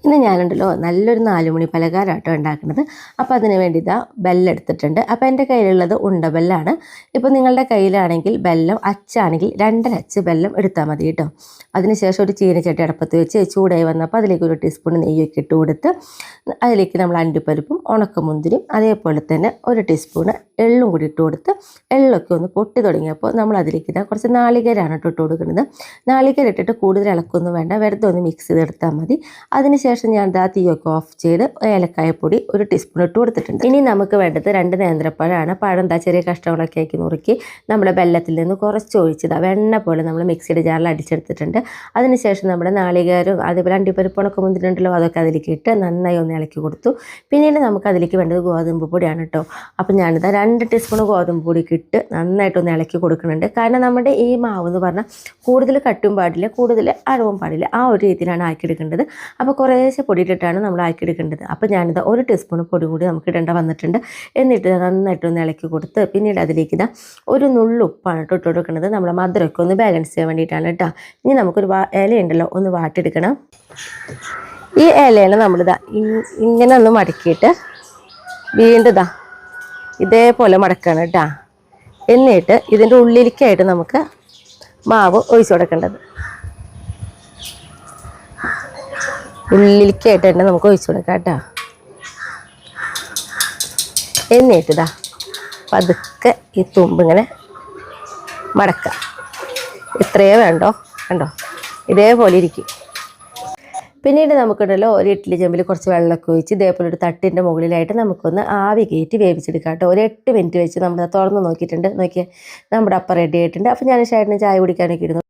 ഇന്ന് ഞാനുണ്ടല്ലോ നല്ലൊരു 4 മണി പലഹാരമാട്ടോ ഉണ്ടാക്കുന്നത്. അപ്പോൾ അതിന് വേണ്ടി ഇതാ ബെല്ലെടുത്തിട്ടുണ്ട്. അപ്പോൾ എൻ്റെ കയ്യിലുള്ളത് ഉണ്ട ബെല്ലാണ്. ഇപ്പോൾ നിങ്ങളുടെ കയ്യിലാണെങ്കിൽ ബെല്ലം അച്ചാണെങ്കിൽ 2.5 അച്ച് ബെല്ലം എടുത്താൽ മതി കേട്ടോ. അതിനുശേഷം ഒരു ചീനച്ചട്ടി അടുപ്പത്ത് വെച്ച് ചൂടായി വന്നപ്പോൾ അതിലേക്ക് 1 ടീസ്പൂൺ നെയ്യൊക്കെ ഇട്ട് കൊടുത്ത് അതിലേക്ക് നമ്മൾ അണ്ടിപ്പരിപ്പും ഉണക്കമുന്തിരിയും അതേപോലെ തന്നെ 1 ടീസ്പൂണ് എള്ളും കൂടി ഇട്ട് കൊടുത്ത് എള്ളൊക്കെ ഒന്ന് പൊട്ടി തുടങ്ങിയപ്പോൾ നമ്മൾ അതിലേക്ക് ഇതാ കുറച്ച് നാളികേരമാണ് ഇട്ട് കൊടുക്കുന്നത്. നാളികേരം ഇട്ടിട്ട് കൂടുതൽ ഇളക്കൊന്നും വേണ്ട, വെറുതെ ഒന്ന് മിക്സ് ചെയ്തെടുത്താൽ മതി. അതിനുശേഷം ഞാൻ ദാ തീയൊക്കെ ഓഫ് ചെയ്ത് ഏലക്കായപ്പൊടി 1 ടീസ്പൂൺ ഇട്ട് കൊടുത്തിട്ടുണ്ട്. ഇനി നമുക്ക് വേണ്ടത് 2 നേന്ത്രപ്പഴമാണ്. പഴം എന്താ ചെറിയ കഷ്ണങ്ങളൊക്കെ ആക്കി നുറുക്കി നമ്മുടെ വെള്ളത്തിൽ നിന്ന് കുറച്ച് ഒഴിച്ചത് വെണ്ണ പോലെ നമ്മൾ മിക്സിയുടെ ജാറിൽ അടിച്ചെടുത്തിട്ടുണ്ട്. അതിനുശേഷം നമ്മുടെ നാളികേരം അതേപോലെ അണ്ടിപ്പരിപ്പ് ഉണക്കമുന്തിരിയുണ്ടല്ലോ അതൊക്കെ അതിലേക്ക് ഇട്ട് നന്നായി ഒന്ന് ഇളക്കി കൊടുത്തു. പിന്നീട് നമുക്ക് അതിലേക്ക് വേണ്ടത് ഗോതമ്പ് പൊടിയാണ് കേട്ടോ. അപ്പോൾ ഞാനിതാ 2 ടീസ്പൂൺ ഗോതമ്പ് പൊടിക്ക് ഇട്ട് നന്നായിട്ടൊന്ന് ഇളക്കി കൊടുക്കുന്നുണ്ട്. കാരണം നമ്മുടെ ഈ മാവ് എന്ന് പറഞ്ഞാൽ കൂടുതൽ കട്ടും പാടില്ല, കൂടുതൽ അരവും പാടില്ല, ആ ഒരു രീതിയിലാണ് ആക്കിയെടുക്കേണ്ടത്. അപ്പോൾ കുറേശ്ശെ പൊടി ഇട്ടിട്ടാണ് നമ്മൾ ആക്കിയെടുക്കേണ്ടത്. അപ്പോൾ ഞാനിതാ 1 ടീസ്പൂൺ പൊടി കൂടി നമുക്ക് ഇടേണ്ട വന്നിട്ടുണ്ട്. എന്നിട്ട് നന്നായിട്ടൊന്ന് ഇളക്കി കൊടുത്ത് പിന്നീട് അതിലേക്ക് ഇതാ ഒരു നുള്ളു ഉപ്പാണ് ഇട്ട് കൊടുക്കുന്നത്. നമ്മളെ മധുരമൊക്കെ ഒന്ന് ബാലൻസ് ചെയ്യാൻ വേണ്ടിയിട്ടാണ് കേട്ടോ. ഇനി നമുക്കൊരു ഇലയുണ്ടല്ലോ ഒന്ന് വാട്ടിയെടുക്കണം. ഈ ഇലയിൽ നമ്മളിതാ ഇങ്ങനെ ഒന്ന് മടക്കിയിട്ട് വീണ്ടും ഇതാ ഇതേപോലെ മടക്കണം കേട്ടോ. എന്നിട്ട് ഇതിൻ്റെ ഉള്ളിലേക്കായിട്ട് നമുക്ക് മാവ് ഒഴിച്ചു കൊടുക്കേണ്ടത്. ഉള്ളിലേക്കായിട്ട് തന്നെ നമുക്ക് ഒഴിച്ചു കൊടുക്കാം കേട്ടോ. എന്നിട്ടിതാ പതുക്കെ ഈ തുമ്പിങ്ങനെ മടക്കുക. ഇത്രയേ വേണ്ടോ, കണ്ടോ, ഇതേപോലെ ഇരിക്കും. പിന്നീട് നമുക്കുണ്ടല്ലോ ഒരു ഇഡ്ഡലി ചെമ്പിൽ കുറച്ച് വെള്ളമൊക്കെ ഒഴിച്ച് ഇതേപോലെ ഒരു തട്ടിൻ്റെ മുകളിലായിട്ട് നമുക്കൊന്ന് ആവി കയറ്റി വേവിച്ചെടുക്കാം കേട്ടോ. ഒരു 8 മിനിറ്റ് വെച്ച് നമ്മൾ തുറന്ന് നോക്കിയിട്ടുണ്ട്. നോക്കിയാൽ നമ്മുടെ അപ്പം റെഡി ആയിട്ടുണ്ട്. അപ്പോൾ ഞാൻ ചേട്ടന് ചായ കുടിക്കാനൊക്കെ ഇരുന്നു.